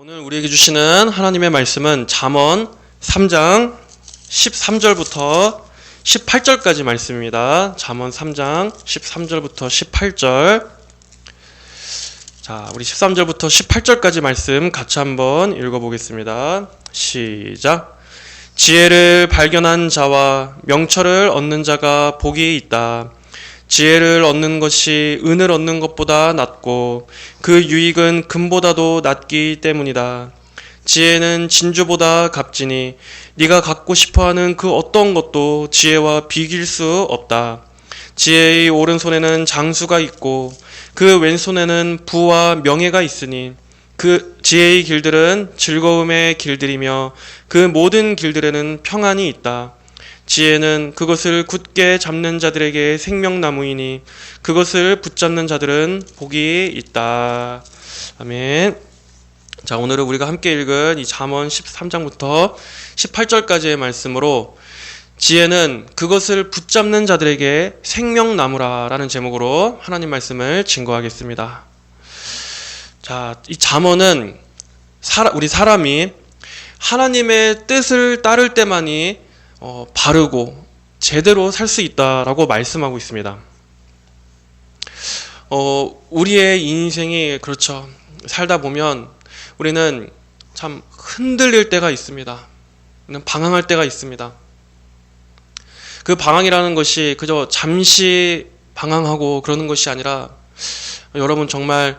오늘 우리에게 주시는 하나님의 말씀은 잠언 3장 13절부터 18절까지 말씀입니다. 잠언 3장 13절부터 18절. 자, 우리 13절부터 18절까지 말씀 같이 한번 읽어보겠습니다. 시작. 지혜를 발견한 자와 명철을 얻는 자가 복이 있다. 지혜를 얻는 것이 은을 얻는 것보다 낫고 그 유익은 금보다도 낫기 때문이다. 지혜는 진주보다 값지니 네가 갖고 싶어하는 그 어떤 것도 지혜와 비길 수 없다. 지혜의 오른손에는 장수가 있고 그 왼손에는 부와 명예가 있으니 그 지혜의 길들은 즐거움의 길들이며 그 모든 길들에는 평안이 있다. 지혜는 그것을 굳게 잡는 자들에게 생명나무이니 그것을 붙잡는 자들은 복이 있다. 아멘. 자, 오늘은 우리가 함께 읽은 이 잠언 13장부터 18절까지의 말씀으로 지혜는 그것을 붙잡는 자들에게 생명나무라 라는 제목으로 하나님 말씀을 증거하겠습니다. 자, 이 잠언은 우리 사람이 하나님의 뜻을 따를 때만이 바르고 제대로 살 수 있다라고 말씀하고 있습니다. 우리의 인생이 그렇죠. 살다 보면 우리는 참 흔들릴 때가 있습니다. 방황할 때가 있습니다. 그 방황이라는 것이 그저 잠시 방황하고 그러는 것이 아니라 여러분 정말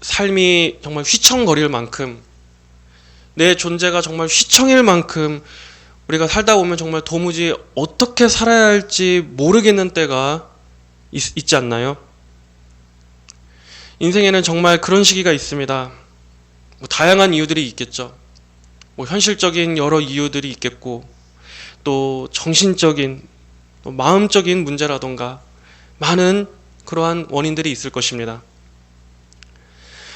삶이 정말 휘청거릴 만큼 내 존재가 정말 휘청일 만큼 우리가 살다 보면 정말 도무지 어떻게 살아야 할지 모르겠는 때가 있지 않나요? 인생에는 정말 그런 시기가 있습니다. 다양한 이유들이 있겠죠. 현실적인 여러 이유들이 있겠고 또 정신적인 또 마음적인 문제라던가 많은 그러한 원인들이 있을 것입니다.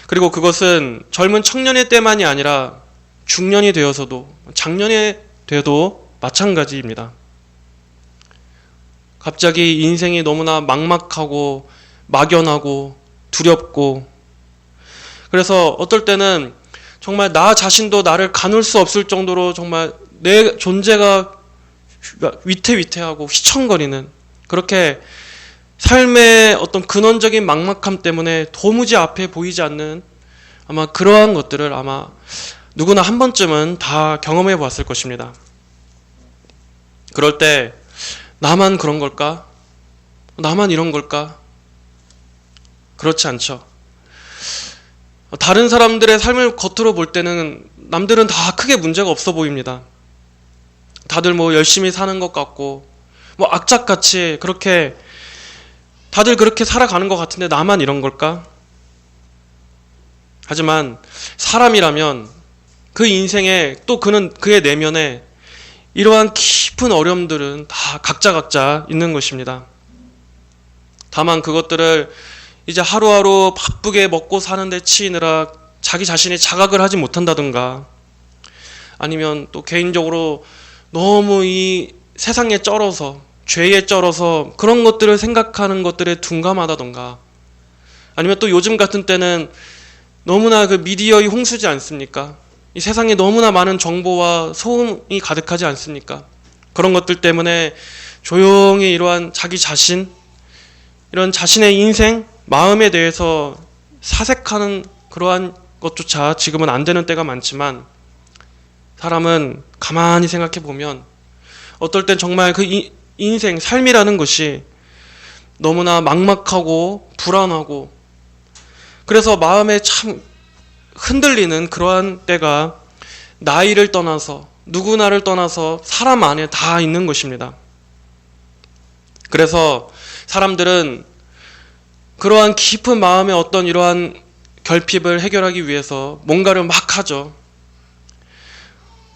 그리고 그것은 젊은 청년의 때만이 아니라 중년이 되어서도 장년이 돼도 마찬가지입니다. 갑자기 인생이 너무나 막막하고 막연하고 두렵고 그래서 어떨 때는 정말 나 자신도 나를 가눌 수 없을 정도로 정말 내 존재가 위태위태하고 휘청거리는 그렇게 삶의 어떤 근원적인 막막함 때문에 도무지 앞에 보이지 않는 아마 그러한 것들을 아마 누구나 한 번쯤은 다 경험해 보았을 것입니다. 그럴 때 나만 그런 걸까? 나만 이런 걸까? 그렇지 않죠. 다른 사람들의 삶을 겉으로 볼 때는 남들은 다 크게 문제가 없어 보입니다. 다들 열심히 사는 것 같고 악착같이 그렇게 다들 그렇게 살아가는 것 같은데 나만 이런 걸까? 하지만 사람이라면 그 인생에 또 그의 내면에 이러한 깊은 어려움들은 다 각자 있는 것입니다. 다만 그것들을 이제 하루하루 바쁘게 먹고 사는데 치이느라 자기 자신이 자각을 하지 못한다든가 아니면 또 개인적으로 너무 이 세상에 쩔어서 죄에 쩔어서 그런 것들을 생각하는 것들에 둔감하다던가 아니면 또 요즘 같은 때는 너무나 그 미디어의 홍수지 않습니까? 이 세상에 너무나 많은 정보와 소음이 가득하지 않습니까? 그런 것들 때문에 조용히 이러한 자기 자신, 이런 자신의 인생, 마음에 대해서 사색하는 그러한 것조차 지금은 안 되는 때가 많지만 사람은 가만히 생각해 보면 어떨 땐 정말 그 인생, 삶이라는 것이 너무나 막막하고 불안하고 그래서 마음에 참 흔들리는 그러한 때가 나이를 떠나서 누구나를 떠나서 사람 안에 다 있는 것입니다. 그래서 사람들은 그러한 깊은 마음의 어떤 이러한 결핍을 해결하기 위해서 뭔가를 막 하죠.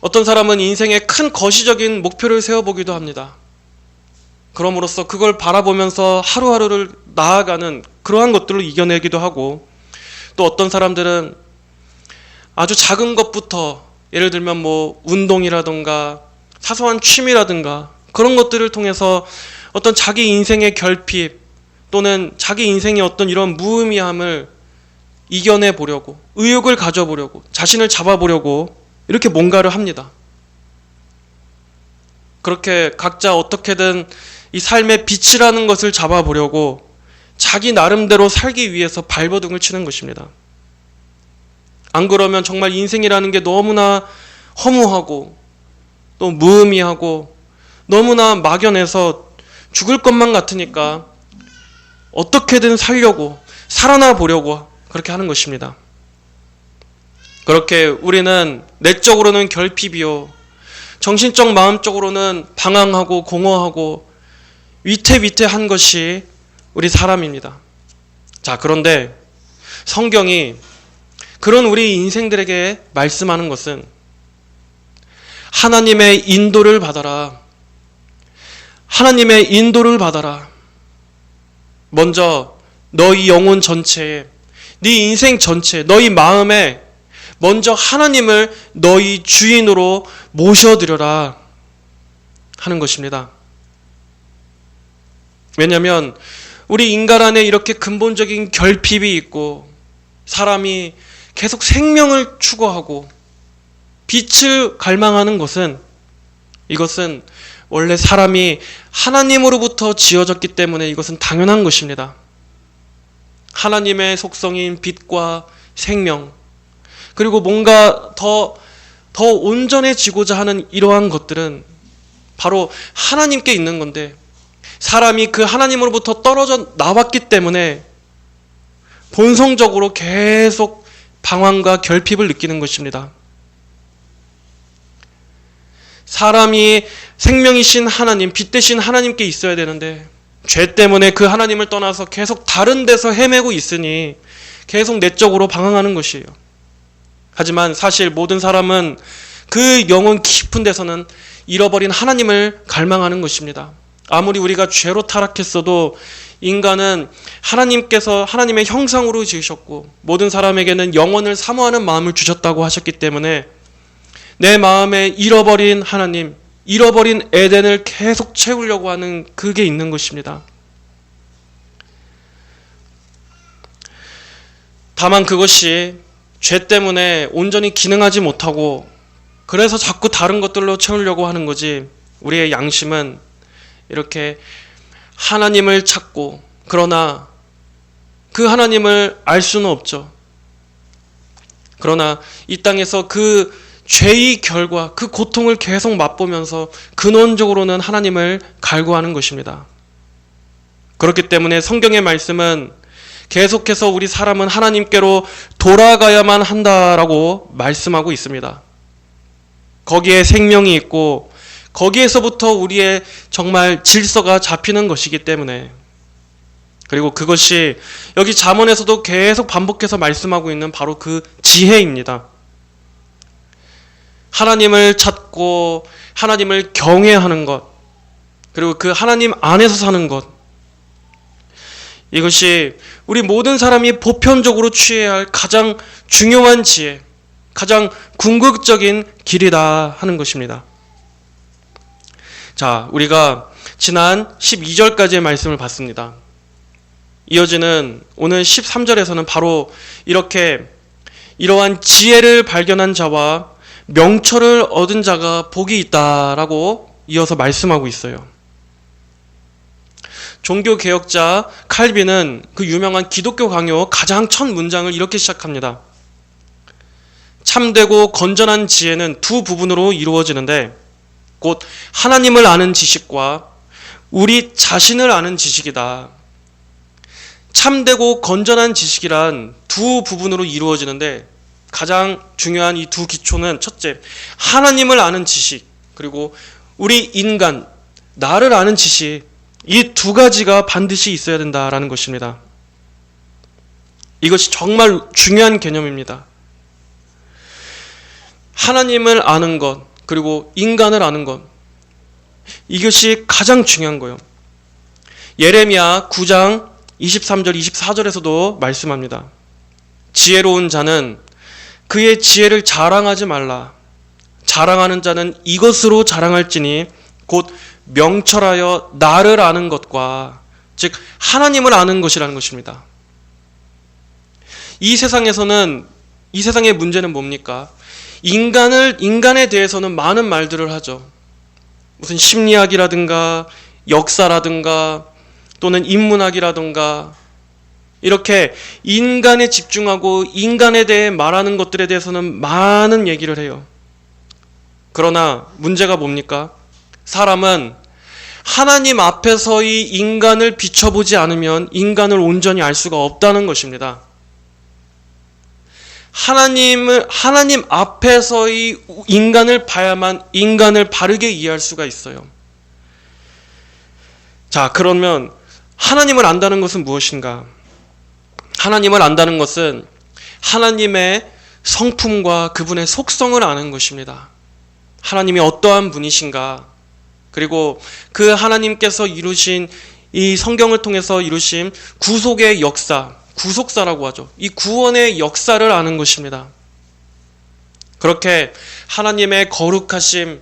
어떤 사람은 인생에 큰 거시적인 목표를 세워보기도 합니다. 그럼으로써 그걸 바라보면서 하루하루를 나아가는 그러한 것들을 이겨내기도 하고 또 어떤 사람들은 아주 작은 것부터 예를 들면 운동이라든가 사소한 취미라든가 그런 것들을 통해서 어떤 자기 인생의 결핍 또는 자기 인생의 어떤 이런 무의미함을 이겨내 보려고, 의욕을 가져보려고, 자신을 잡아보려고 이렇게 뭔가를 합니다. 그렇게 각자 어떻게든 이 삶의 빛이라는 것을 잡아보려고 자기 나름대로 살기 위해서 발버둥을 치는 것입니다. 안 그러면 정말 인생이라는 게 너무나 허무하고 또 무의미하고 너무나 막연해서 죽을 것만 같으니까 어떻게든 살려고, 살아나 보려고 그렇게 하는 것입니다. 그렇게 우리는 내적으로는 결핍이요, 정신적 마음적으로는 방황하고 공허하고 위태위태한 것이 우리 사람입니다. 자, 그런데 성경이 그런 우리 인생들에게 말씀하는 것은 하나님의 인도를 받아라. 하나님의 인도를 받아라. 먼저 너희 영혼 전체에, 네 인생 전체, 너희 마음에 먼저 하나님을 너희 주인으로 모셔드려라 하는 것입니다. 왜냐하면 우리 인간 안에 이렇게 근본적인 결핍이 있고 사람이 계속 생명을 추구하고 빛을 갈망하는 것은, 이것은 원래 사람이 하나님으로부터 지어졌기 때문에 이것은 당연한 것입니다. 하나님의 속성인 빛과 생명, 그리고 뭔가 더 온전해지고자 하는 이러한 것들은 바로 하나님께 있는 건데, 사람이 그 하나님으로부터 떨어져 나왔기 때문에 본성적으로 계속 방황과 결핍을 느끼는 것입니다. 사람이 생명이신 하나님, 빛 되신 하나님께 있어야 되는데 죄 때문에 그 하나님을 떠나서 계속 다른 데서 헤매고 있으니 계속 내적으로 방황하는 것이에요. 하지만 사실 모든 사람은 그 영혼 깊은 데서는 잃어버린 하나님을 갈망하는 것입니다. 아무리 우리가 죄로 타락했어도 인간은 하나님께서 하나님의 형상으로 지으셨고 모든 사람에게는 영혼을 사모하는 마음을 주셨다고 하셨기 때문에 내 마음에 잃어버린 하나님, 잃어버린 에덴을 계속 채우려고 하는 그게 있는 것입니다. 다만 그것이 죄 때문에 온전히 기능하지 못하고 그래서 자꾸 다른 것들로 채우려고 하는 거지, 우리의 양심은 이렇게 하나님을 찾고, 그러나 그 하나님을 알 수는 없죠. 그러나 이 땅에서 그 죄의 결과, 그 고통을 계속 맛보면서 근원적으로는 하나님을 갈구하는 것입니다. 그렇기 때문에 성경의 말씀은 계속해서 우리 사람은 하나님께로 돌아가야만 한다라고 말씀하고 있습니다. 거기에 생명이 있고 거기에서부터 우리의 정말 질서가 잡히는 것이기 때문에, 그리고 그것이 여기 잠언에서도 계속 반복해서 말씀하고 있는 바로 그 지혜입니다. 하나님을 찾고 하나님을 경외하는 것, 그리고 그 하나님 안에서 사는 것, 이것이 우리 모든 사람이 보편적으로 취해야 할 가장 중요한 지혜, 가장 궁극적인 길이다 하는 것입니다. 자, 우리가 지난 12절까지의 말씀을 봤습니다. 이어지는 오늘 13절에서는 바로 이렇게 이러한 지혜를 발견한 자와 명철을 얻은 자가 복이 있다라고 이어서 말씀하고 있어요. 종교개혁자 칼빈은 그 유명한 기독교 강요 가장 첫 문장을 이렇게 시작합니다. 참되고 건전한 지혜는 두 부분으로 이루어지는데 곧 하나님을 아는 지식과 우리 자신을 아는 지식이다. 참되고 건전한 지식이란 두 부분으로 이루어지는데 가장 중요한 이 두 기초는, 첫째, 하나님을 아는 지식, 그리고 우리 인간, 나를 아는 지식, 이 두 가지가 반드시 있어야 된다라는 것입니다. 이것이 정말 중요한 개념입니다. 하나님을 아는 것, 그리고 인간을 아는 것, 이것이 가장 중요한 거예요. 예레미야 9장 23절 24절에서도 말씀합니다. 지혜로운 자는 그의 지혜를 자랑하지 말라. 자랑하는 자는 이것으로 자랑할지니 곧 명철하여 나를 아는 것과, 즉 하나님을 아는 것이라는 것입니다. 이 세상에서는, 이 세상의 문제는 뭡니까? 인간에 대해서는 많은 말들을 하죠. 무슨 심리학이라든가 역사라든가 또는 인문학이라든가 이렇게 인간에 집중하고 인간에 대해 말하는 것들에 대해서는 많은 얘기를 해요. 그러나 문제가 뭡니까? 사람은 하나님 앞에서의 인간을 비춰보지 않으면 인간을 온전히 알 수가 없다는 것입니다. 하나님 앞에서의 인간을 봐야만 인간을 바르게 이해할 수가 있어요. 자, 그러면 하나님을 안다는 것은 무엇인가? 하나님을 안다는 것은 하나님의 성품과 그분의 속성을 아는 것입니다. 하나님이 어떠한 분이신가? 그리고 그 하나님께서 이루신 이 성경을 통해서 이루신 구속의 역사, 구속사라고 하죠. 이 구원의 역사를 아는 것입니다. 그렇게 하나님의 거룩하심,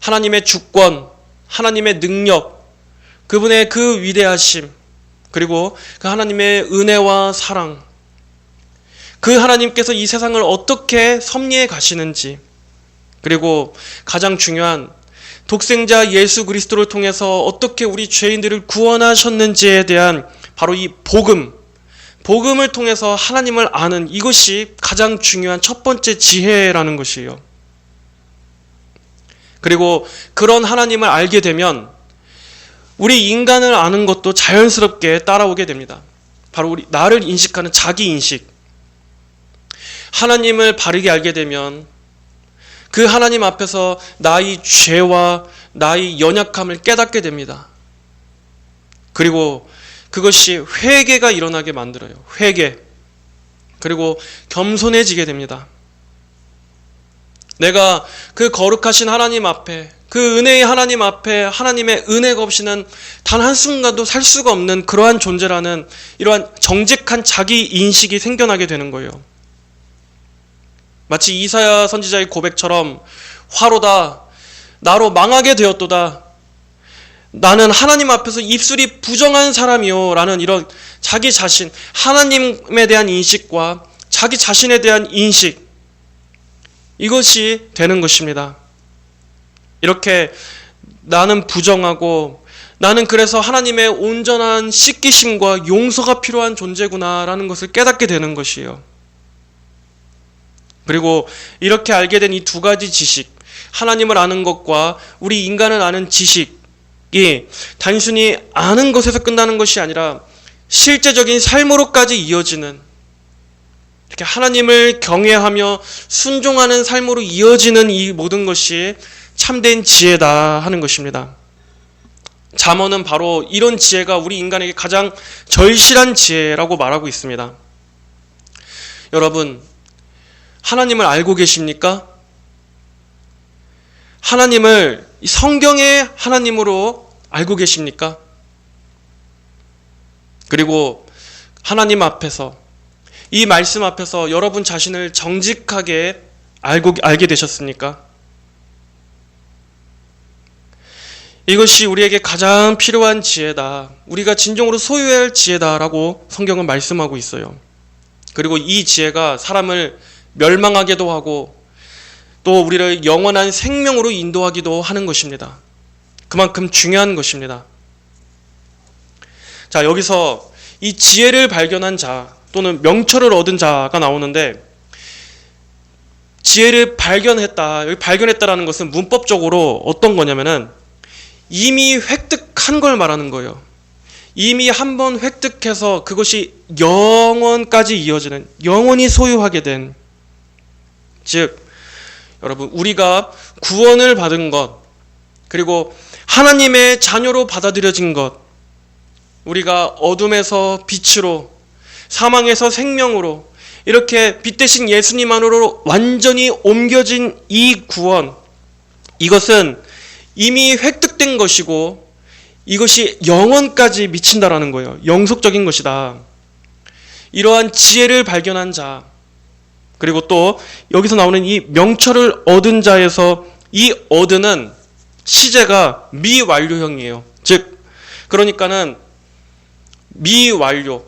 하나님의 주권, 하나님의 능력, 그분의 그 위대하심, 그리고 그 하나님의 은혜와 사랑, 그 하나님께서 이 세상을 어떻게 섭리해 가시는지, 그리고 가장 중요한 독생자 예수 그리스도를 통해서 어떻게 우리 죄인들을 구원하셨는지에 대한 바로 이 복음을 통해서 하나님을 아는 이것이 가장 중요한 첫 번째 지혜라는 것이에요. 그리고 그런 하나님을 알게 되면 우리 인간을 아는 것도 자연스럽게 따라오게 됩니다. 바로 나를 인식하는 자기 인식. 하나님을 바르게 알게 되면 그 하나님 앞에서 나의 죄와 나의 연약함을 깨닫게 됩니다. 그리고 그것이 회개가 일어나게 만들어요. 회개. 그리고 겸손해지게 됩니다. 내가 그 거룩하신 하나님 앞에, 그 은혜의 하나님 앞에 하나님의 은혜가 없이는 단 한순간도 살 수가 없는 그러한 존재라는 이러한 정직한 자기 인식이 생겨나게 되는 거예요. 마치 이사야 선지자의 고백처럼 화로다, 나로 망하게 되었도다, 나는 하나님 앞에서 입술이 부정한 사람이요 라는 이런 자기 자신, 하나님에 대한 인식과 자기 자신에 대한 인식, 이것이 되는 것입니다. 이렇게 나는 부정하고 나는 그래서 하나님의 온전한 씻기심과 용서가 필요한 존재구나 라는 것을 깨닫게 되는 것이에요. 그리고 이렇게 알게 된 이 두 가지 지식, 하나님을 아는 것과 우리 인간을 아는 지식이 단순히 아는 것에서 끝나는 것이 아니라 실제적인 삶으로까지 이어지는, 이렇게 하나님을 경외하며 순종하는 삶으로 이어지는 이 모든 것이 참된 지혜다 하는 것입니다. 잠언은 바로 이런 지혜가 우리 인간에게 가장 절실한 지혜라고 말하고 있습니다. 여러분, 하나님을 알고 계십니까? 하나님을 성경의 하나님으로 알고 계십니까? 그리고 하나님 앞에서, 이 말씀 앞에서 여러분 자신을 정직하게 알게 되셨습니까? 이것이 우리에게 가장 필요한 지혜다, 우리가 진정으로 소유해야 할 지혜다라고 성경은 말씀하고 있어요. 그리고 이 지혜가 사람을 멸망하게도 하고 또 우리를 영원한 생명으로 인도하기도 하는 것입니다. 그만큼 중요한 것입니다. 자, 여기서 이 지혜를 발견한 자 또는 명철을 얻은 자가 나오는데, 지혜를 발견했다, 여기 발견했다라는 것은 문법적으로 어떤 거냐면은 이미 획득한 걸 말하는 거예요. 이미 한번 획득해서 그것이 영원까지 이어지는, 영원히 소유하게 된, 즉 여러분, 우리가 구원을 받은 것, 그리고 하나님의 자녀로 받아들여진 것, 우리가 어둠에서 빛으로, 사망에서 생명으로 이렇게 빛 대신 예수님 안으로 완전히 옮겨진 이 구원, 이것은 이미 획득된 것이고 이것이 영원까지 미친다라는 거예요. 영속적인 것이다. 이러한 지혜를 발견한 자, 그리고 또 여기서 나오는 이 명철을 얻은 자에서 이 얻은은 시제가 미완료형이에요. 즉 그러니까는 미완료,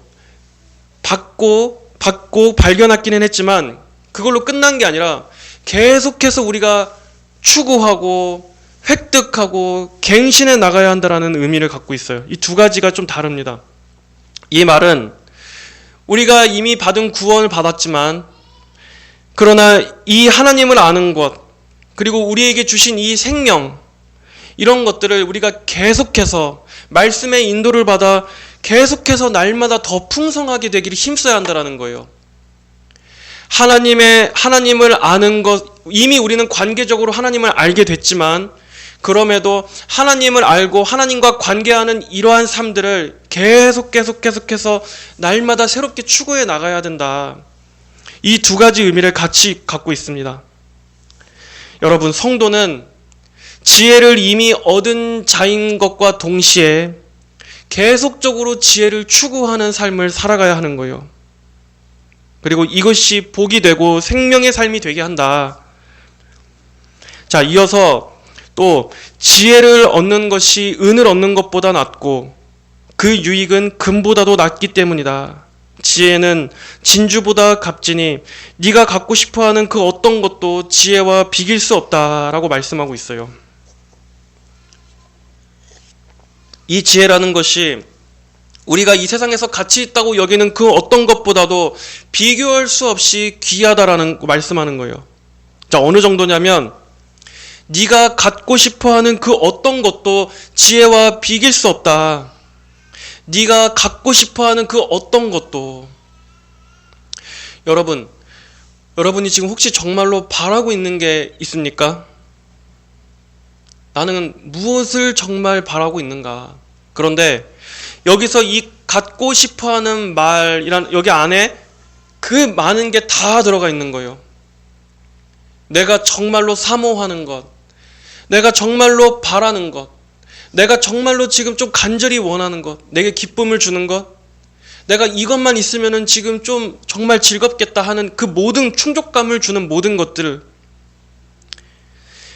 갖고 발견했기는 했지만 그걸로 끝난 게 아니라 계속해서 우리가 추구하고 획득하고 갱신해 나가야 한다는 의미를 갖고 있어요. 이 두 가지가 좀 다릅니다. 이 말은 우리가 이미 받은 구원을 받았지만 그러나 이 하나님을 아는 것, 그리고 우리에게 주신 이 생명, 이런 것들을 우리가 계속해서 말씀의 인도를 받아 계속해서 날마다 더 풍성하게 되기를 힘써야 한다는 거예요. 하나님을 아는 것, 이미 우리는 관계적으로 하나님을 알게 됐지만 그럼에도 하나님을 알고 하나님과 관계하는 이러한 삶들을 계속해서 날마다 새롭게 추구해 나가야 된다. 이 두 가지 의미를 같이 갖고 있습니다. 여러분, 성도는 지혜를 이미 얻은 자인 것과 동시에 계속적으로 지혜를 추구하는 삶을 살아가야 하는 거예요. 그리고 이것이 복이 되고 생명의 삶이 되게 한다. 자, 이어서 또 지혜를 얻는 것이 은을 얻는 것보다 낫고 그 유익은 금보다도 낫기 때문이다. 지혜는 진주보다 값지니 네가 갖고 싶어하는 그 어떤 것도 지혜와 비길 수 없다라고 말씀하고 있어요. 이 지혜라는 것이 우리가 이 세상에서 가치 있다고 여기는 그 어떤 것보다도 비교할 수 없이 귀하다라는 말씀하는 거예요. 자, 어느 정도냐면 네가 갖고 싶어하는 그 어떤 것도 지혜와 비길 수 없다. 네가 갖고 싶어하는 그 어떤 것도. 여러분이 지금 혹시 정말로 바라고 있는 게 있습니까? 나는 무엇을 정말 바라고 있는가? 그런데 여기서 이 갖고 싶어하는 말이란 여기 안에 그 많은 게 다 들어가 있는 거예요. 내가 정말로 사모하는 것, 내가 정말로 바라는 것, 내가 정말로 지금 좀 간절히 원하는 것, 내게 기쁨을 주는 것, 내가 이것만 있으면은 지금 좀 정말 즐겁겠다 하는 그 모든 충족감을 주는 모든 것들을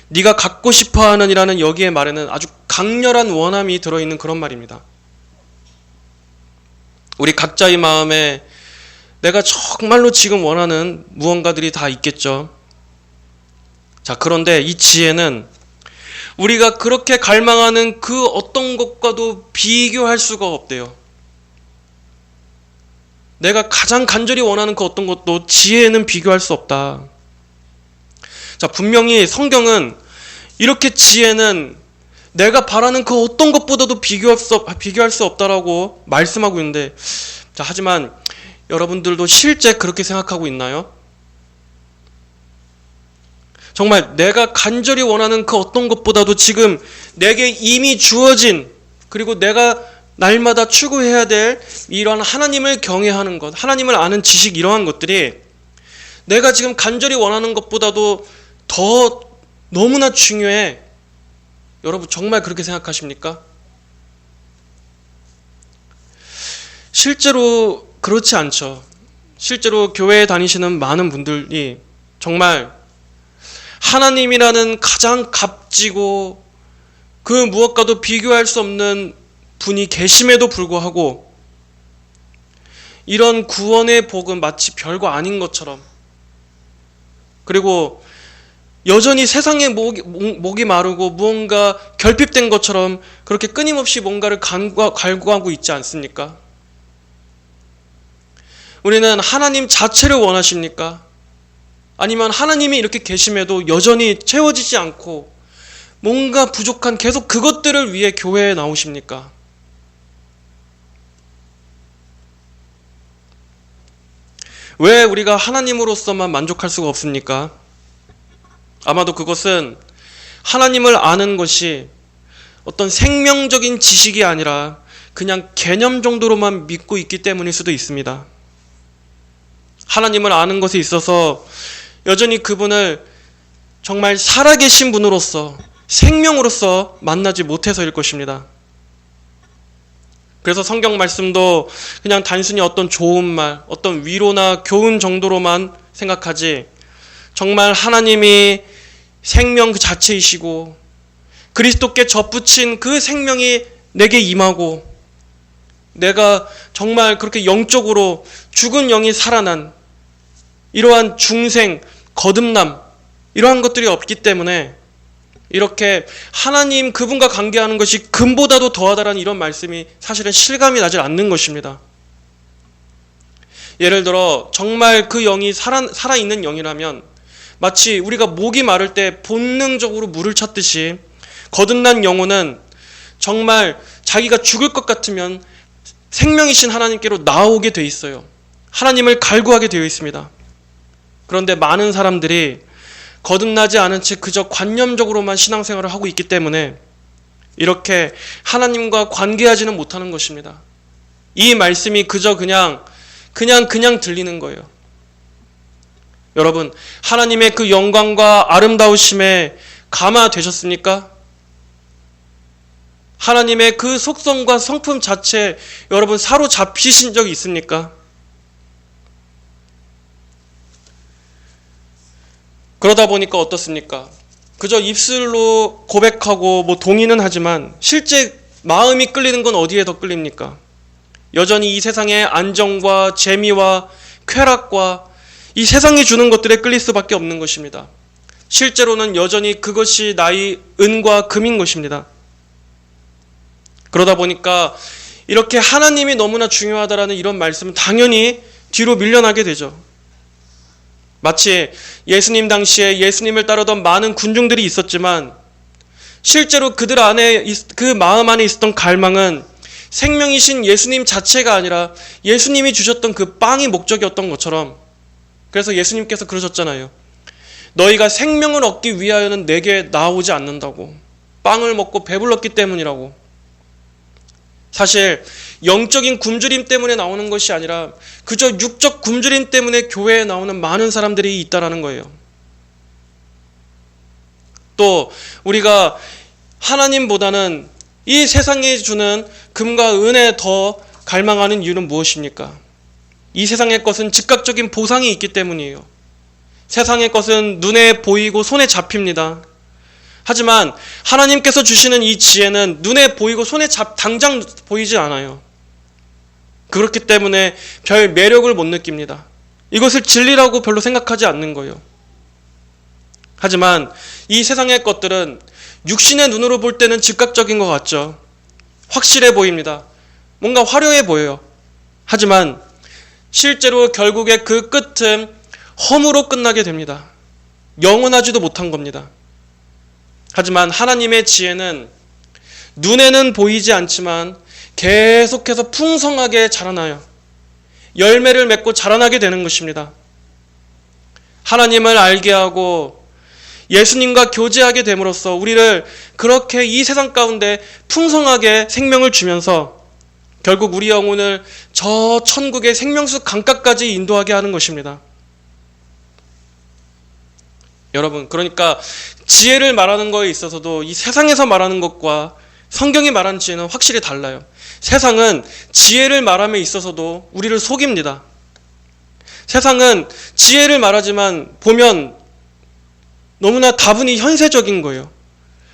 네가 갖고 싶어하는 이라는 여기에 말에는 아주 강렬한 원함이 들어있는 그런 말입니다. 우리 각자의 마음에 내가 정말로 지금 원하는 무언가들이 다 있겠죠. 자, 그런데 이 지혜는 우리가 그렇게 갈망하는 그 어떤 것과도 비교할 수가 없대요. 내가 가장 간절히 원하는 그 어떤 것도 지혜는 비교할 수 없다. 자, 분명히 성경은 이렇게 지혜는 내가 바라는 그 어떤 것보다도 비교할 수 없다라고 말씀하고 있는데, 자, 하지만 여러분들도 실제 그렇게 생각하고 있나요? 정말 내가 간절히 원하는 그 어떤 것보다도 지금 내게 이미 주어진, 그리고 내가 날마다 추구해야 될 이러한 하나님을 경외하는 것, 하나님을 아는 지식, 이러한 것들이 내가 지금 간절히 원하는 것보다도 더 너무나 중요해. 여러분 정말 그렇게 생각하십니까? 실제로 그렇지 않죠. 실제로 교회에 다니시는 많은 분들이 정말 하나님이라는 가장 값지고 그 무엇과도 비교할 수 없는 분이 계심에도 불구하고 이런 구원의 복은 마치 별거 아닌 것처럼, 그리고 여전히 세상의 목이 마르고 무언가 결핍된 것처럼 그렇게 끊임없이 뭔가를 갈구하고 있지 않습니까? 우리는 하나님 자체를 원하십니까? 아니면 하나님이 이렇게 계심에도 여전히 채워지지 않고 뭔가 부족한 계속 그것들을 위해 교회에 나오십니까? 왜 우리가 하나님으로서만 만족할 수가 없습니까? 아마도 그것은 하나님을 아는 것이 어떤 생명적인 지식이 아니라 그냥 개념 정도로만 믿고 있기 때문일 수도 있습니다. 하나님을 아는 것에 있어서 여전히 그분을 정말 살아계신 분으로서, 생명으로서 만나지 못해서일 것입니다. 그래서 성경 말씀도 그냥 단순히 어떤 좋은 말, 어떤 위로나 교훈 정도로만 생각하지, 정말 하나님이 생명 그 자체이시고 그리스도께 접붙인 그 생명이 내게 임하고 내가 정말 그렇게 영적으로 죽은 영이 살아난 이러한 중생, 거듭남, 이러한 것들이 없기 때문에 이렇게 하나님 그분과 관계하는 것이 금보다도 더하다라는 이런 말씀이 사실은 실감이 나질 않는 것입니다. 예를 들어 정말 그 영이 살아있는 영이라면 마치 우리가 목이 마를 때 본능적으로 물을 찾듯이 거듭난 영혼은 정말 자기가 죽을 것 같으면 생명이신 하나님께로 나오게 돼 있어요. 하나님을 갈구하게 되어 있습니다. 그런데 많은 사람들이 거듭나지 않은 채 그저 관념적으로만 신앙생활을 하고 있기 때문에 이렇게 하나님과 관계하지는 못하는 것입니다. 이 말씀이 그저 그냥 들리는 거예요. 여러분, 하나님의 그 영광과 아름다우심에 감화되셨습니까? 하나님의 그 속성과 성품 자체 여러분 사로잡히신 적이 있습니까? 그러다 보니까 어떻습니까? 그저 입술로 고백하고 동의는 하지만 실제 마음이 끌리는 건 어디에 더 끌립니까? 여전히 이 세상의 안정과 재미와 쾌락과 이 세상이 주는 것들에 끌릴 수밖에 없는 것입니다. 실제로는 여전히 그것이 나의 은과 금인 것입니다. 그러다 보니까 이렇게 하나님이 너무나 중요하다라는 이런 말씀은 당연히 뒤로 밀려나게 되죠. 마치 예수님 당시에 예수님을 따르던 많은 군중들이 있었지만 실제로 그들 안에 그 마음 안에 있었던 갈망은 생명이신 예수님 자체가 아니라 예수님이 주셨던 그 빵이 목적이었던 것처럼, 그래서 예수님께서 그러셨잖아요. 너희가 생명을 얻기 위하여는 내게 나오지 않는다고. 빵을 먹고 배불렀기 때문이라고. 사실 영적인 굶주림 때문에 나오는 것이 아니라 그저 육적 굶주림 때문에 교회에 나오는 많은 사람들이 있다라는 거예요. 또 우리가 하나님보다는 이 세상에 주는 금과 은에 더 갈망하는 이유는 무엇입니까? 이 세상의 것은 즉각적인 보상이 있기 때문이에요. 세상의 것은 눈에 보이고 손에 잡힙니다. 하지만 하나님께서 주시는 이 지혜는 눈에 보이고 손에 당장 보이지 않아요. 그렇기 때문에 별 매력을 못 느낍니다. 이것을 진리라고 별로 생각하지 않는 거예요. 하지만 이 세상의 것들은 육신의 눈으로 볼 때는 즉각적인 것 같죠. 확실해 보입니다. 뭔가 화려해 보여요. 하지만 실제로 결국에 그 끝은 허무로 끝나게 됩니다. 영원하지도 못한 겁니다. 하지만 하나님의 지혜는 눈에는 보이지 않지만 계속해서 풍성하게 자라나요. 열매를 맺고 자라나게 되는 것입니다. 하나님을 알게 하고 예수님과 교제하게 됨으로써 우리를 그렇게 이 세상 가운데 풍성하게 생명을 주면서 결국 우리 영혼을 저 천국의 생명수 강가까지 인도하게 하는 것입니다. 여러분, 그러니까 지혜를 말하는 거에 있어서도 이 세상에서 말하는 것과 성경이 말하는 지혜는 확실히 달라요. 세상은 지혜를 말함에 있어서도 우리를 속입니다. 세상은 지혜를 말하지만 보면 너무나 다분히 현세적인 거예요.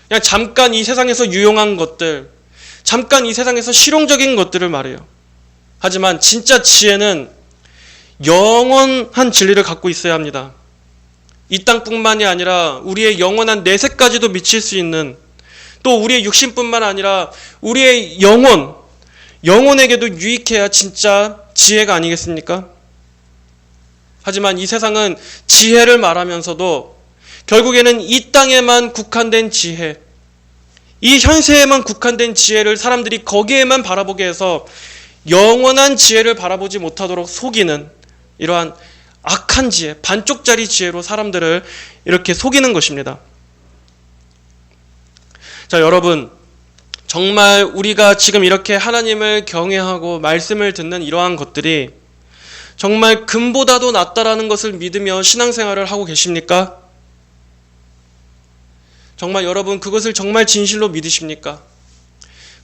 그냥 잠깐 이 세상에서 유용한 것들, 잠깐 이 세상에서 실용적인 것들을 말해요. 하지만 진짜 지혜는 영원한 진리를 갖고 있어야 합니다. 이 땅뿐만이 아니라 우리의 영원한 내세까지도 미칠 수 있는, 또 우리의 육신뿐만 아니라 우리의 영혼에게도 유익해야 진짜 지혜가 아니겠습니까? 하지만 이 세상은 지혜를 말하면서도 결국에는 이 땅에만 국한된 지혜, 이 현세에만 국한된 지혜를 사람들이 거기에만 바라보게 해서 영원한 지혜를 바라보지 못하도록 속이는 이러한 악한 지혜, 반쪽짜리 지혜로 사람들을 이렇게 속이는 것입니다. 자, 여러분, 정말 우리가 지금 이렇게 하나님을 경외하고 말씀을 듣는 이러한 것들이 정말 금보다도 낫다라는 것을 믿으며 신앙생활을 하고 계십니까? 정말 여러분 그것을 정말 진실로 믿으십니까?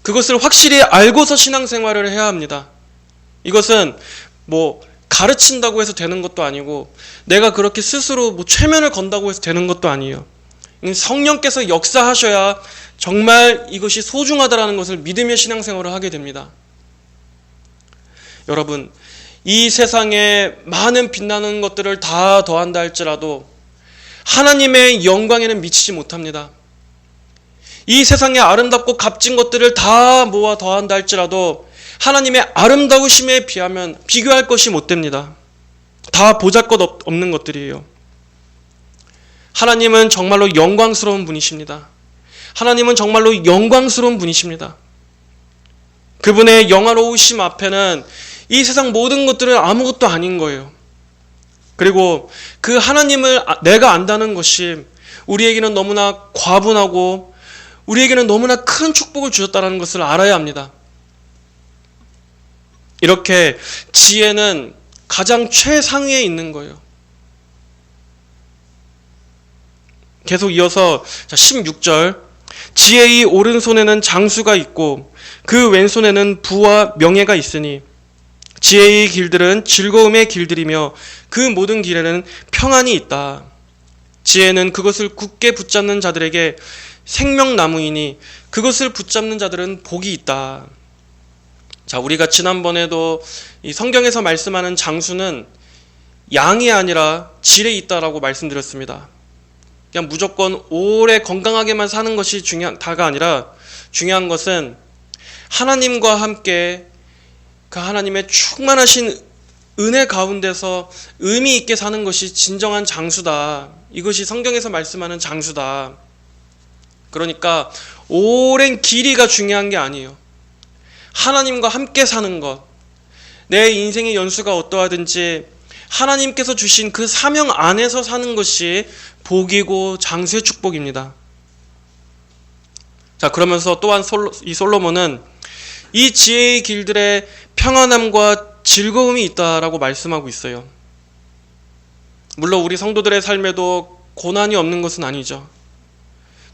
그것을 확실히 알고서 신앙생활을 해야 합니다. 이것은 가르친다고 해서 되는 것도 아니고 내가 그렇게 스스로 최면을 건다고 해서 되는 것도 아니에요. 성령께서 역사하셔야 정말 이것이 소중하다라는 것을 믿으며 신앙생활을 하게 됩니다. 여러분, 이 세상에 많은 빛나는 것들을 다 더한다 할지라도 하나님의 영광에는 미치지 못합니다. 이 세상에 아름답고 값진 것들을 다 모아 더한다 할지라도 하나님의 아름다우심에 비하면 비교할 것이 못 됩니다. 다 보잘것없는 것들이에요. 하나님은 정말로 영광스러운 분이십니다. 하나님은 정말로 영광스러운 분이십니다. 그분의 영화로우심 앞에는 이 세상 모든 것들은 아무것도 아닌 거예요. 그리고 그 하나님을 내가 안다는 것이 우리에게는 너무나 과분하고 우리에게는 너무나 큰 축복을 주셨다는 것을 알아야 합니다. 이렇게 지혜는 가장 최상위에 있는 거예요. 계속 이어서 16절, 지혜의 오른손에는 장수가 있고 그 왼손에는 부와 명예가 있으니 지혜의 길들은 즐거움의 길들이며 그 모든 길에는 평안이 있다. 지혜는 그것을 굳게 붙잡는 자들에게 생명나무이니 그것을 붙잡는 자들은 복이 있다. 자, 우리가 지난번에도 이 성경에서 말씀하는 장수는 양이 아니라 질에 있다라고 말씀드렸습니다. 그냥 무조건 오래 건강하게만 사는 것이 다가 아니라 중요한 것은 하나님과 함께 그 하나님의 충만하신 은혜 가운데서 의미 있게 사는 것이 진정한 장수다. 이것이 성경에서 말씀하는 장수다. 그러니까 오랜 길이가 중요한 게 아니에요. 하나님과 함께 사는 것, 내 인생의 연수가 어떠하든지 하나님께서 주신 그 사명 안에서 사는 것이 복이고 장수의 축복입니다. 자, 그러면서 또한 이 솔로몬은 이 지혜의 길들에 평안함과 즐거움이 있다라고 말씀하고 있어요. 물론 우리 성도들의 삶에도 고난이 없는 것은 아니죠.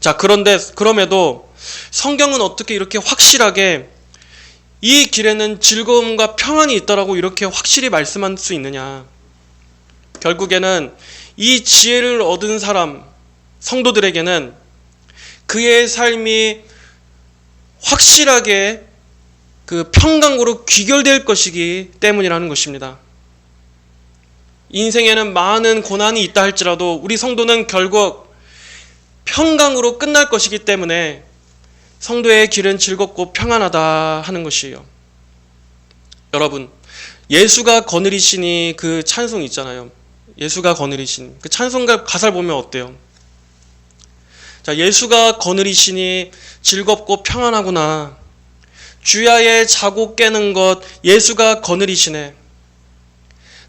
자, 그럼에도 성경은 어떻게 이렇게 확실하게 이 길에는 즐거움과 평안이 있다라고 이렇게 확실히 말씀할 수 있느냐? 결국에는 이 지혜를 얻은 사람, 성도들에게는 그의 삶이 확실하게 그 평강으로 귀결될 것이기 때문이라는 것입니다. 인생에는 많은 고난이 있다 할지라도 우리 성도는 결국 평강으로 끝날 것이기 때문에 성도의 길은 즐겁고 평안하다 하는 것이에요. 여러분, 예수가 거느리시니 그 찬송 있잖아요. 예수가 거느리시니 그 찬송가 가사를 보면 어때요? 자, 예수가 거느리시니 즐겁고 평안하구나. 주야에 자고 깨는 것 예수가 거느리시네.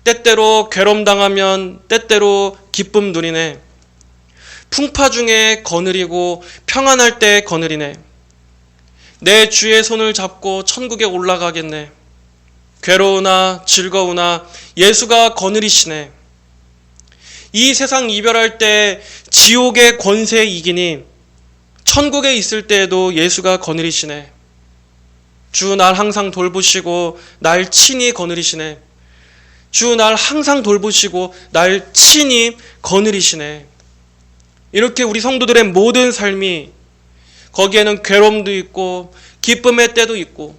때때로 괴롬당하면 때때로 기쁨 누리네. 풍파 중에 거느리고 평안할 때 거느리네. 내 주의 손을 잡고 천국에 올라가겠네. 괴로우나 즐거우나 예수가 거느리시네. 이 세상 이별할 때 지옥의 권세에 이기니 천국에 있을 때에도 예수가 거느리시네. 주 날 항상 돌보시고 날 친히 거느리시네. 주 날 항상 돌보시고 날 친히 거느리시네. 이렇게 우리 성도들의 모든 삶이 거기에는 괴로움도 있고 기쁨의 때도 있고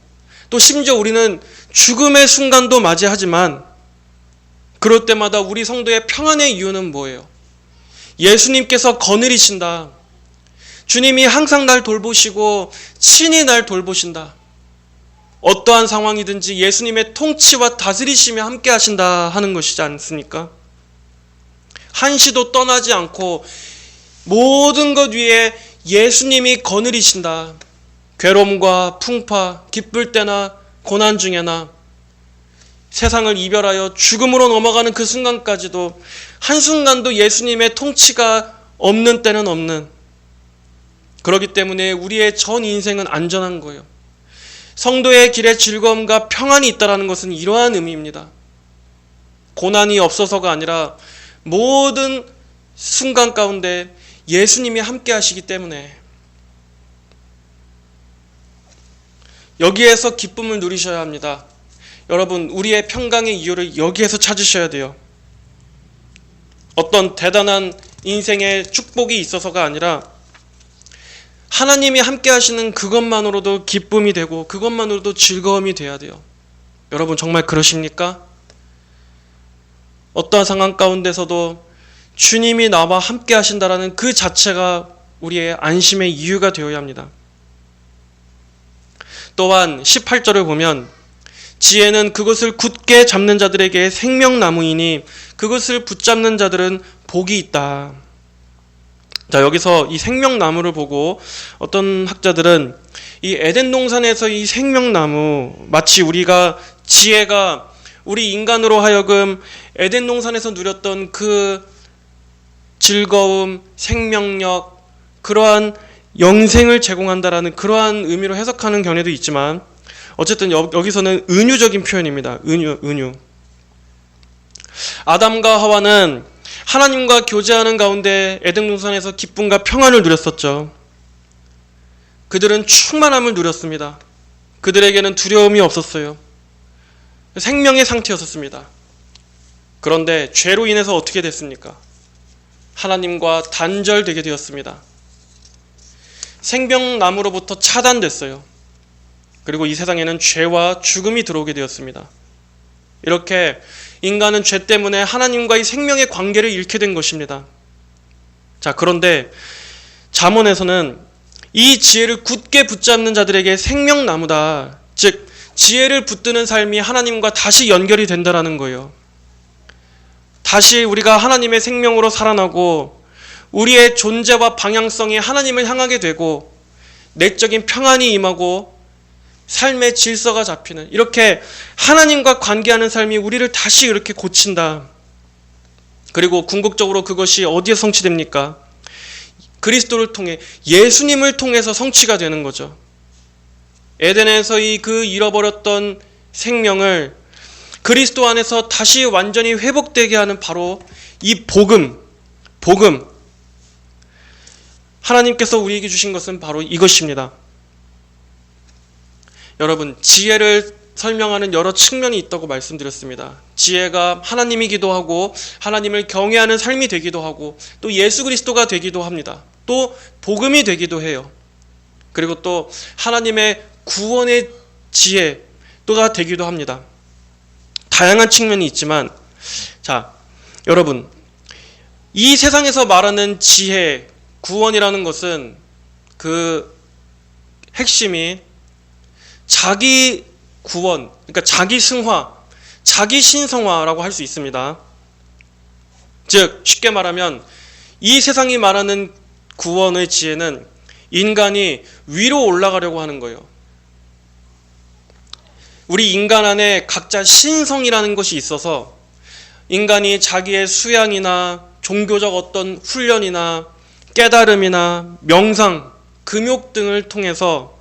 또 심지어 우리는 죽음의 순간도 맞이하지만 그럴 때마다 우리 성도의 평안의 이유는 뭐예요? 예수님께서 거느리신다. 주님이 항상 날 돌보시고 친히 날 돌보신다. 어떠한 상황이든지 예수님의 통치와 다스리심이 함께 하신다 하는 것이지 않습니까? 한시도 떠나지 않고 모든 것 위에 예수님이 거느리신다. 괴로움과 풍파, 기쁠 때나 고난 중에나 세상을 이별하여 죽음으로 넘어가는 그 순간까지도 한순간도 예수님의 통치가 없는 때는 없는, 그렇기 때문에 우리의 전 인생은 안전한 거예요. 성도의 길에 즐거움과 평안이 있다는 것은 이러한 의미입니다. 고난이 없어서가 아니라 모든 순간 가운데 예수님이 함께 하시기 때문에 여기에서 기쁨을 누리셔야 합니다. 여러분, 우리의 평강의 이유를 여기에서 찾으셔야 돼요. 어떤 대단한 인생의 축복이 있어서가 아니라 하나님이 함께 하시는 그것만으로도 기쁨이 되고 그것만으로도 즐거움이 돼야 돼요. 여러분 정말 그러십니까? 어떠한 상황 가운데서도 주님이 나와 함께 하신다라는 그 자체가 우리의 안심의 이유가 되어야 합니다. 또한 18절을 보면 지혜는 그것을 굳게 잡는 자들에게 생명나무이니 그것을 붙잡는 자들은 복이 있다. 자, 여기서 이 생명나무를 보고 어떤 학자들은 이 에덴 동산에서 이 생명나무, 마치 지혜가 우리 인간으로 하여금 에덴 동산에서 누렸던 그 즐거움, 생명력, 그러한 영생을 제공한다라는 그러한 의미로 해석하는 견해도 있지만, 어쨌든 여기서는 은유적인 표현입니다. 은유. 아담과 하와는 하나님과 교제하는 가운데 에덴 동산에서 기쁨과 평안을 누렸었죠. 그들은 충만함을 누렸습니다. 그들에게는 두려움이 없었어요. 생명의 상태였었습니다. 그런데 죄로 인해서 어떻게 됐습니까? 하나님과 단절되게 되었습니다. 생명나무로부터 차단됐어요. 그리고 이 세상에는 죄와 죽음이 들어오게 되었습니다. 이렇게 인간은 죄 때문에 하나님과의 생명의 관계를 잃게 된 것입니다. 자, 그런데 잠언에서는 이 지혜를 굳게 붙잡는 자들에게 생명나무다. 즉, 지혜를 붙드는 삶이 하나님과 다시 연결이 된다라는 거예요. 다시 우리가 하나님의 생명으로 살아나고 우리의 존재와 방향성이 하나님을 향하게 되고 내적인 평안이 임하고 삶의 질서가 잡히는, 이렇게 하나님과 관계하는 삶이 우리를 다시 이렇게 고친다. 그리고 궁극적으로 그것이 어디에 성취됩니까? 그리스도를 통해, 예수님을 통해서 성취가 되는 거죠. 에덴에서의 그 잃어버렸던 생명을 그리스도 안에서 다시 완전히 회복되게 하는 바로 이 복음. 하나님께서 우리에게 주신 것은 바로 이것입니다. 여러분, 지혜를 설명하는 여러 측면이 있다고 말씀드렸습니다. 지혜가 하나님이기도 하고 하나님을 경외하는 삶이 되기도 하고 또 예수 그리스도가 되기도 합니다. 또 복음이 되기도 해요. 그리고 또 하나님의 구원의 지혜가 되기도 합니다. 다양한 측면이 있지만, 자, 여러분, 이 세상에서 말하는 지혜, 구원이라는 것은 그 핵심이 자기 구원, 그러니까 자기 승화, 자기 신성화라고 할 수 있습니다. 즉, 쉽게 말하면 이 세상이 말하는 구원의 지혜는 인간이 위로 올라가려고 하는 거예요. 우리 인간 안에 각자 신성이라는 것이 있어서 인간이 자기의 수양이나 종교적 어떤 훈련이나 깨달음이나 명상, 금욕 등을 통해서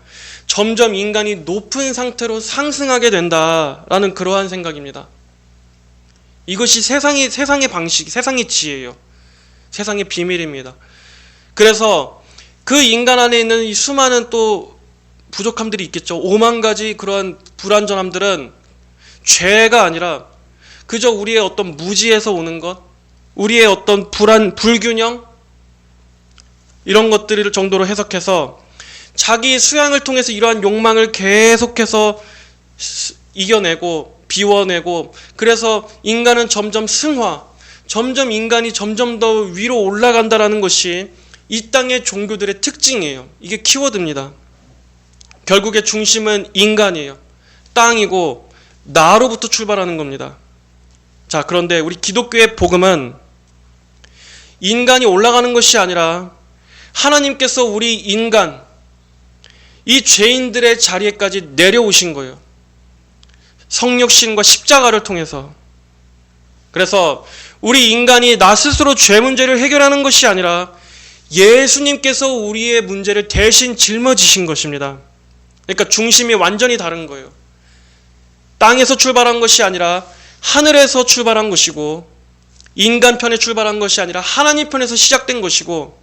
점점 인간이 높은 상태로 상승하게 된다라는 그러한 생각입니다. 이것이 세상의 방식, 세상의 지혜예요. 세상의 비밀입니다. 그래서 그 인간 안에 있는 이 수많은 또 부족함들이 있겠죠. 5만 가지 그러한 불완전함들은 죄가 아니라 그저 우리의 어떤 무지에서 오는 것, 우리의 어떤 불균형, 이런 것들을 정도로 해석해서 자기 수양을 통해서 이러한 욕망을 계속해서 이겨내고 비워내고, 그래서 인간은 점점 승화, 인간이 점점 더 위로 올라간다라는 것이 이 땅의 종교들의 특징이에요. 이게 키워드입니다. 결국의 중심은 인간이에요. 땅이고 나로부터 출발하는 겁니다. 자, 그런데 우리 기독교의 복음은 인간이 올라가는 것이 아니라 하나님께서 우리 인간, 이 죄인들의 자리에까지 내려오신 거예요. 성육신과 십자가를 통해서. 그래서 우리 인간이 나 스스로 죄 문제를 해결하는 것이 아니라 예수님께서 우리의 문제를 대신 짊어지신 것입니다. 그러니까 중심이 완전히 다른 거예요. 땅에서 출발한 것이 아니라 하늘에서 출발한 것이고, 인간 편에 출발한 것이 아니라 하나님 편에서 시작된 것이고,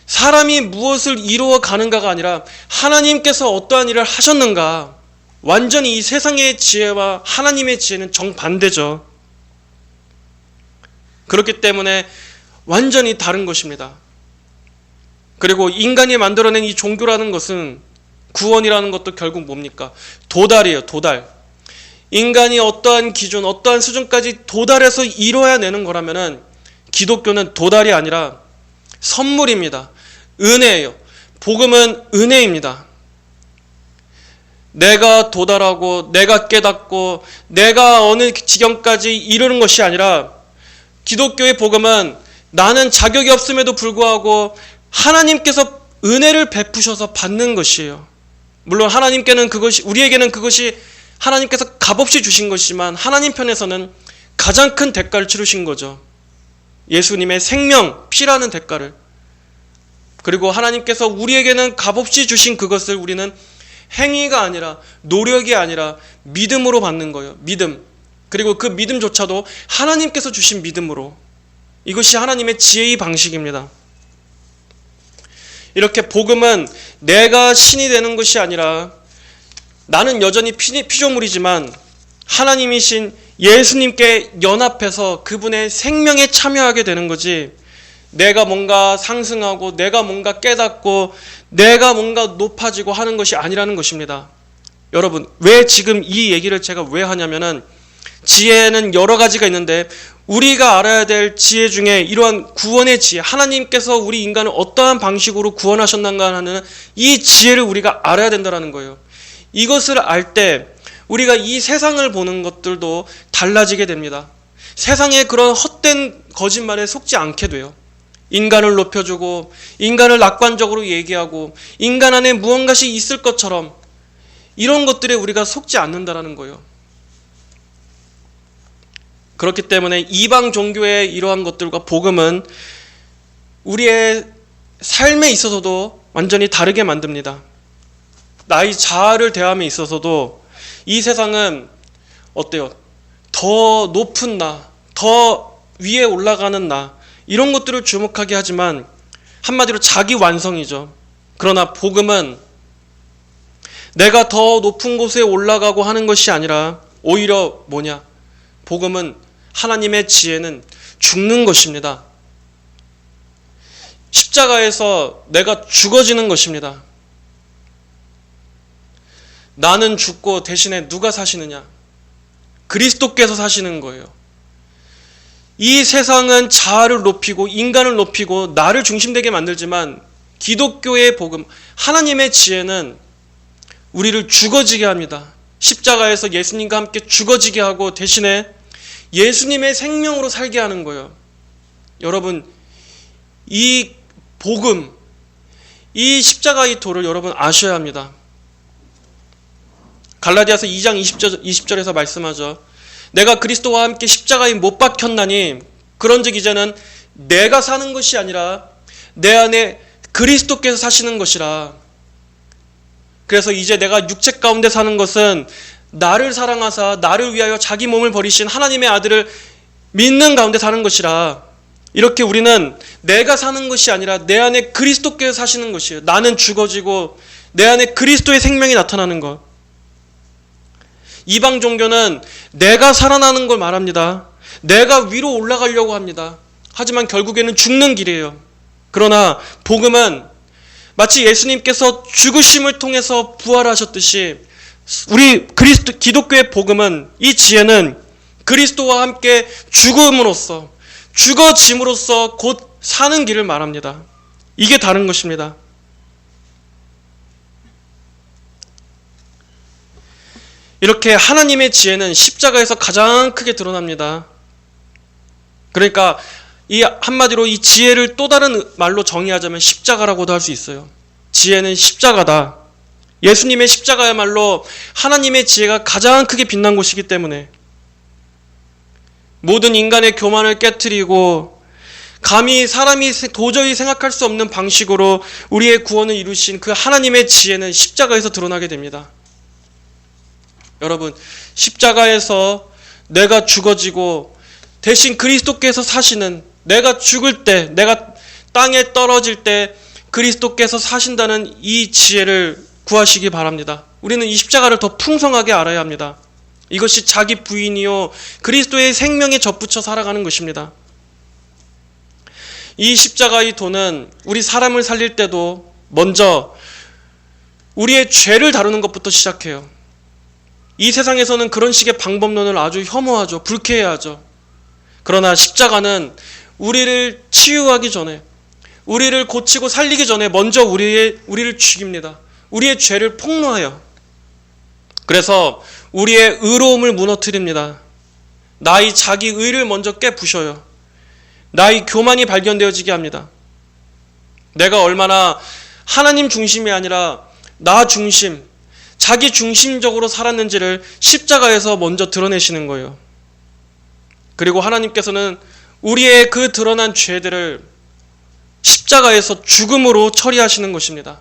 사람이 무엇을 이루어 가는가가 아니라 하나님께서 어떠한 일을 하셨는가, 완전히 이 세상의 지혜와 하나님의 지혜는 정반대죠. 그렇기 때문에 완전히 다른 것입니다. 그리고 인간이 만들어낸 이 종교라는 것은, 구원이라는 것도 결국 뭡니까? 도달이에요. 도달. 인간이 어떠한 기준, 어떠한 수준까지 도달해서 이뤄야내는 거라면은 기독교는 도달이 아니라 선물입니다. 은혜예요. 복음은 은혜입니다. 내가 도달하고 내가 깨닫고 내가 어느 지경까지 이르는 것이 아니라 기독교의 복음은 나는 자격이 없음에도 불구하고 하나님께서 은혜를 베푸셔서 받는 것이에요. 물론 하나님께는 우리에게는 그것이 하나님께서 값없이 주신 것이지만 하나님 편에서는 가장 큰 대가를 치르신 거죠. 예수님의 생명, 피라는 대가를. 그리고 하나님께서 우리에게는 값없이 주신 그것을 우리는 행위가 아니라 노력이 아니라 믿음으로 받는 거예요. 믿음. 그리고 그 믿음조차도 하나님께서 주신 믿음으로. 이것이 하나님의 지혜의 방식입니다. 이렇게 복음은 내가 신이 되는 것이 아니라 나는 여전히 피조물이지만 하나님이신 예수님께 연합해서 그분의 생명에 참여하게 되는 거지, 내가 뭔가 상승하고 내가 뭔가 깨닫고 내가 뭔가 높아지고 하는 것이 아니라는 것입니다. 여러분, 왜 지금 이 얘기를 제가 왜 하냐면은 지혜는 여러 가지가 있는데 우리가 알아야 될 지혜 중에 이러한 구원의 지혜, 하나님께서 우리 인간을 어떠한 방식으로 구원하셨는가 하는 이 지혜를 우리가 알아야 된다는 거예요. 이것을 알 때 우리가 이 세상을 보는 것들도 달라지게 됩니다. 세상의 그런 헛된 거짓말에 속지 않게 돼요. 인간을 높여주고 인간을 낙관적으로 얘기하고 인간 안에 무언가시 있을 것처럼 이런 것들에 우리가 속지 않는다는 거예요. 그렇기 때문에 이방 종교의 이러한 것들과 복음은 우리의 삶에 있어서도 완전히 다르게 만듭니다. 나의 자아를 대함에 있어서도 이 세상은 어때요? 더 높은 나, 더 위에 올라가는 나, 이런 것들을 주목하게 하지만 한마디로 자기 완성이죠. 그러나 복음은 내가 더 높은 곳에 올라가고 하는 것이 아니라 오히려 뭐냐? 복음은 하나님의 지혜는 죽는 것입니다. 십자가에서 내가 죽어지는 것입니다. 나는 죽고 대신에 누가 사시느냐? 그리스도께서 사시는 거예요. 이 세상은 자아를 높이고 인간을 높이고 나를 중심되게 만들지만 기독교의 복음, 하나님의 지혜는 우리를 죽어지게 합니다. 십자가에서 예수님과 함께 죽어지게 하고 대신에 예수님의 생명으로 살게 하는 거예요. 여러분, 이 복음, 이 십자가의 도를 여러분 아셔야 합니다. 갈라디아서 2장 20절에서 말씀하죠. 내가 그리스도와 함께 십자가에 못 박혔나니 그런즉 이제는 내가 사는 것이 아니라 내 안에 그리스도께서 사시는 것이라. 그래서 이제 내가 육체 가운데 사는 것은 나를 사랑하사 나를 위하여 자기 몸을 버리신 하나님의 아들을 믿는 가운데 사는 것이라. 이렇게 우리는 내가 사는 것이 아니라 내 안에 그리스도께서 사시는 것이에요. 나는 죽어지고 내 안에 그리스도의 생명이 나타나는 것. 이방 종교는 내가 살아나는 걸 말합니다. 내가 위로 올라가려고 합니다. 하지만 결국에는 죽는 길이에요. 그러나 복음은 마치 예수님께서 죽으심을 통해서 부활하셨듯이 우리 기독교의 복음은, 이 지혜는 그리스도와 함께 죽음으로써, 죽어짐으로써 곧 사는 길을 말합니다. 이게 다른 것입니다. 이렇게 하나님의 지혜는 십자가에서 가장 크게 드러납니다. 그러니까 이 한마디로 이 지혜를 또 다른 말로 정의하자면 십자가라고도 할 수 있어요. 지혜는 십자가다. 예수님의 십자가야말로 하나님의 지혜가 가장 크게 빛난 곳이기 때문에 모든 인간의 교만을 깨트리고 감히 사람이 도저히 생각할 수 없는 방식으로 우리의 구원을 이루신 그 하나님의 지혜는 십자가에서 드러나게 됩니다. 여러분, 십자가에서 내가 죽어지고 대신 그리스도께서 사시는, 내가 죽을 때, 내가 땅에 떨어질 때 그리스도께서 사신다는 이 지혜를 구하시기 바랍니다. 우리는 이 십자가를 더 풍성하게 알아야 합니다. 이것이 자기 부인이요 그리스도의 생명에 접붙여 살아가는 것입니다. 이 십자가의 도는 우리 사람을 살릴 때도 먼저 우리의 죄를 다루는 것부터 시작해요. 이 세상에서는 그런 식의 방법론을 아주 혐오하죠. 불쾌해하죠. 그러나 십자가는 우리를 치유하기 전에, 우리를 고치고 살리기 전에 먼저 우리를 죽입니다. 우리의 죄를 폭로하여. 그래서 우리의 의로움을 무너뜨립니다. 나의 자기 의를 먼저 깨부셔요. 나의 교만이 발견되어지게 합니다. 내가 얼마나 하나님 중심이 아니라 나 중심, 자기 중심적으로 살았는지를 십자가에서 먼저 드러내시는 거예요. 그리고 하나님께서는 우리의 그 드러난 죄들을 십자가에서 죽음으로 처리하시는 것입니다.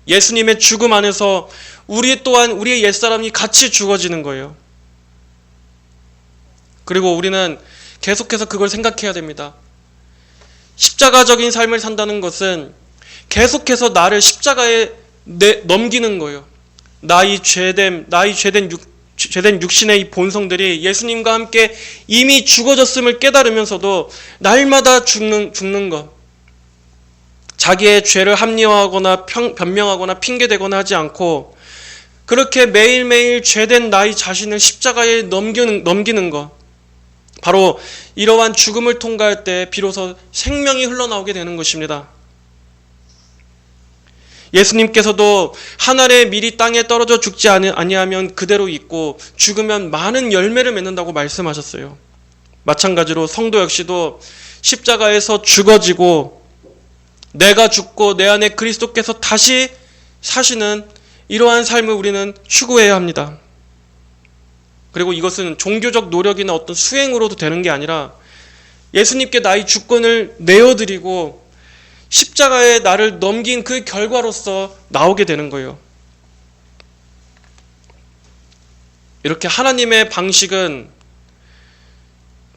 예수님의 죽음 안에서 우리 또한 우리의 옛사람이 같이 죽어지는 거예요. 그리고 우리는 계속해서 그걸 생각해야 됩니다. 십자가적인 삶을 산다는 것은 계속해서 나를 십자가에 넘기는 거예요. 나의 죄된 육신의 이 본성들이 예수님과 함께 이미 죽어졌음을 깨달으면서도 날마다 죽는 것. 자기의 죄를 합리화하거나 변명하거나 핑계대거나 하지 않고 그렇게 매일매일 죄된 나의 자신을 십자가에 넘기는 것. 바로 이러한 죽음을 통과할 때 비로소 생명이 흘러나오게 되는 것입니다. 예수님께서도 한 알의 밀이 땅에 떨어져 죽지 아니하면 그대로 있고 죽으면 많은 열매를 맺는다고 말씀하셨어요. 마찬가지로 성도 역시도 십자가에서 죽어지고 내가 죽고 내 안에 그리스도께서 다시 사시는 이러한 삶을 우리는 추구해야 합니다. 그리고 이것은 종교적 노력이나 어떤 수행으로도 되는 게 아니라 예수님께 나의 주권을 내어드리고 십자가에 나를 넘긴 그 결과로서 나오게 되는 거예요. 이렇게 하나님의 방식은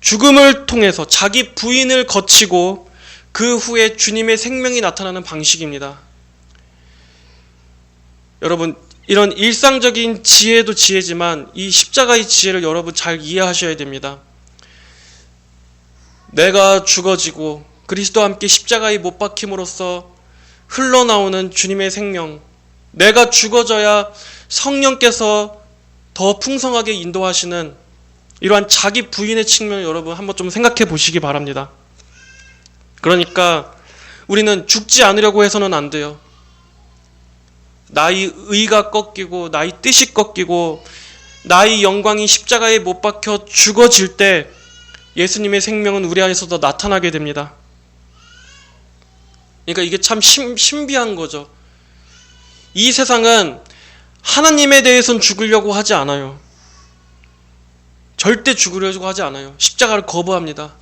죽음을 통해서 자기 부인을 거치고 그 후에 주님의 생명이 나타나는 방식입니다. 여러분, 이런 일상적인 지혜도 지혜지만 이 십자가의 지혜를 여러분 잘 이해하셔야 됩니다. 내가 죽어지고 그리스도와 함께 십자가에 못 박힘으로써 흘러나오는 주님의 생명, 내가 죽어져야 성령께서 더 풍성하게 인도하시는 이러한 자기 부인의 측면을 여러분 한번 좀 생각해 보시기 바랍니다. 그러니까 우리는 죽지 않으려고 해서는 안 돼요. 나의 의가 꺾이고 나의 뜻이 꺾이고 나의 영광이 십자가에 못 박혀 죽어질 때 예수님의 생명은 우리 안에서도 나타나게 됩니다. 그러니까 이게 참 신비한 거죠. 이 세상은 하나님에 대해서는 죽으려고 하지 않아요. 절대 죽으려고 하지 않아요. 십자가를 거부합니다.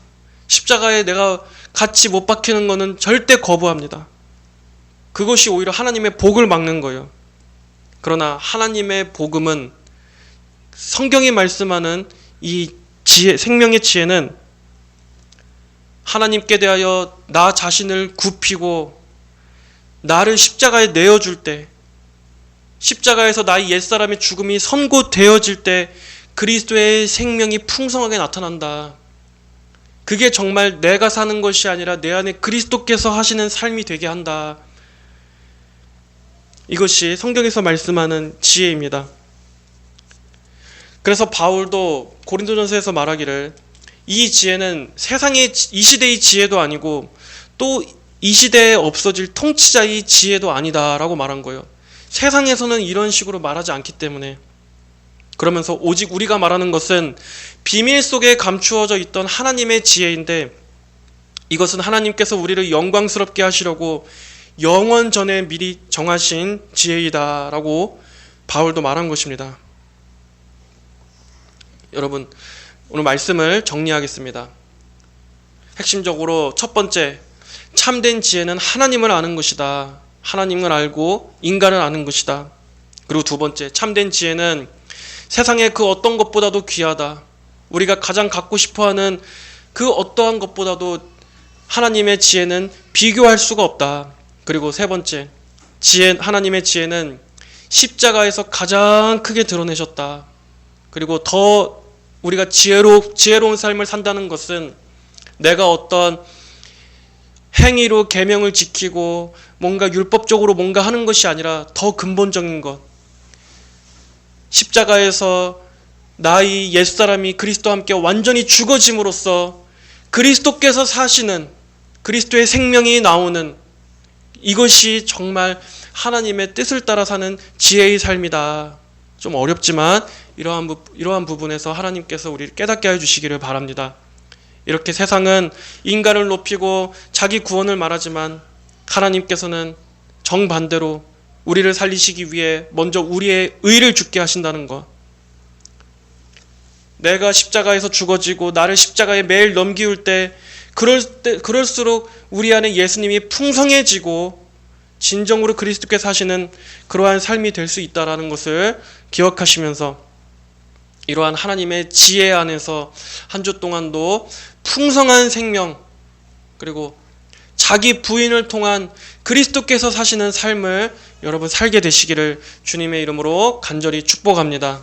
십자가에 내가 같이 못 박히는 것은 절대 거부합니다. 그것이 오히려 하나님의 복을 막는 거예요. 그러나 하나님의 복음은 성경이 말씀하는 이 지혜, 생명의 지혜는 하나님께 대하여 나 자신을 굽히고 나를 십자가에 내어줄 때, 십자가에서 나의 옛사람의 죽음이 선고되어질 때 그리스도의 생명이 풍성하게 나타난다. 그게 정말 내가 사는 것이 아니라 내 안에 그리스도께서 하시는 삶이 되게 한다. 이것이 성경에서 말씀하는 지혜입니다. 그래서 바울도 고린도전서에서 말하기를 이 지혜는 세상의 이 시대의 지혜도 아니고 또 이 시대에 없어질 통치자의 지혜도 아니다 라고 말한 거예요. 세상에서는 이런 식으로 말하지 않기 때문에. 그러면서 오직 우리가 말하는 것은 비밀 속에 감추어져 있던 하나님의 지혜인데 이것은 하나님께서 우리를 영광스럽게 하시려고 영원 전에 미리 정하신 지혜이다 라고 바울도 말한 것입니다. 여러분, 오늘 말씀을 정리하겠습니다. 핵심적으로 첫 번째, 참된 지혜는 하나님을 아는 것이다. 하나님을 알고 인간을 아는 것이다. 그리고 두 번째, 참된 지혜는 세상의 그 어떤 것보다도 귀하다. 우리가 가장 갖고 싶어하는 그 어떠한 것보다도 하나님의 지혜는 비교할 수가 없다. 그리고 세 번째, 하나님의 지혜는 십자가에서 가장 크게 드러내셨다. 그리고 더 우리가 지혜로운 삶을 산다는 것은 내가 어떤 행위로 계명을 지키고 뭔가 율법적으로 뭔가 하는 것이 아니라 더 근본적인 것, 십자가에서 나의 옛사람이 그리스도와 함께 완전히 죽어짐으로써 그리스도께서 사시는 그리스도의 생명이 나오는 이것이 정말 하나님의 뜻을 따라 사는 지혜의 삶이다. 좀 어렵지만 이러한 부분에서 하나님께서 우리를 깨닫게 해주시기를 바랍니다. 이렇게 세상은 인간을 높이고 자기 구원을 말하지만 하나님께서는 정반대로 우리를 살리시기 위해 먼저 우리의 의를 죽게 하신다는 것. 내가 십자가에서 죽어지고 나를 십자가에 매일 넘기울 때 그럴수록 우리 안에 예수님이 풍성해지고 진정으로 그리스도께 사시는 그러한 삶이 될 수 있다는 것을 기억하시면서 이러한 하나님의 지혜 안에서 한 주 동안도 풍성한 생명 그리고 자기 부인을 통한 그리스도께서 사시는 삶을 여러분 살게 되시기를 주님의 이름으로 간절히 축복합니다.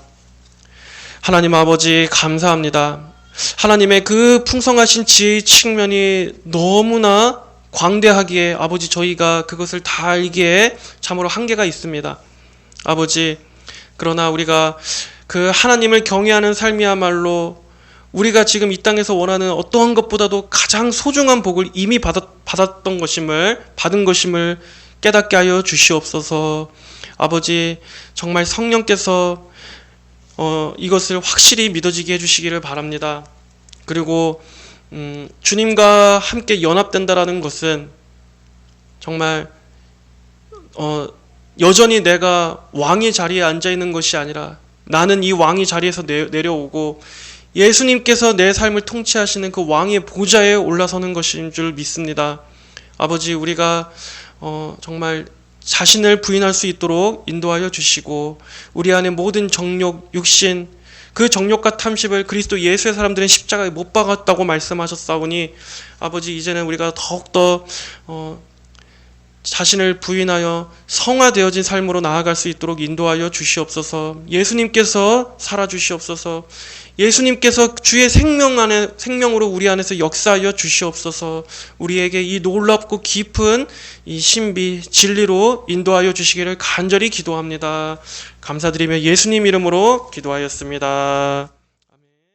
하나님 아버지 감사합니다. 하나님의 그 풍성하신 지혜의 측면이 너무나 광대하기에 아버지 저희가 그것을 다 알기에 참으로 한계가 있습니다. 아버지 그러나 우리가 그 하나님을 경외하는 삶이야말로 우리가 지금 이 땅에서 원하는 어떠한 것보다도 가장 소중한 복을 이미 받은 것임을 깨닫게 하여 주시옵소서. 아버지 정말 성령께서 이것을 확실히 믿어지게 해주시기를 바랍니다. 그리고 주님과 함께 연합된다라는 것은 정말 여전히 내가 왕의 자리에 앉아있는 것이 아니라 나는 이 왕의 자리에서 내려오고 예수님께서 내 삶을 통치하시는 그 왕의 보좌에 올라서는 것인 줄 믿습니다. 아버지 우리가 정말 자신을 부인할 수 있도록 인도하여 주시고 우리 안에 모든 정욕, 육신 그 정욕과 탐심을 그리스도 예수의 사람들은 십자가에 못 박았다고 말씀하셨사오니 아버지 이제는 우리가 더욱더 자신을 부인하여 성화되어진 삶으로 나아갈 수 있도록 인도하여 주시옵소서. 예수님께서 살아주시옵소서. 예수님께서 주의 생명으로 우리 안에서 역사하여 주시옵소서. 우리에게 이 놀랍고 깊은 이 신비 진리로 인도하여 주시기를 간절히 기도합니다. 감사드리며 예수님 이름으로 기도하였습니다.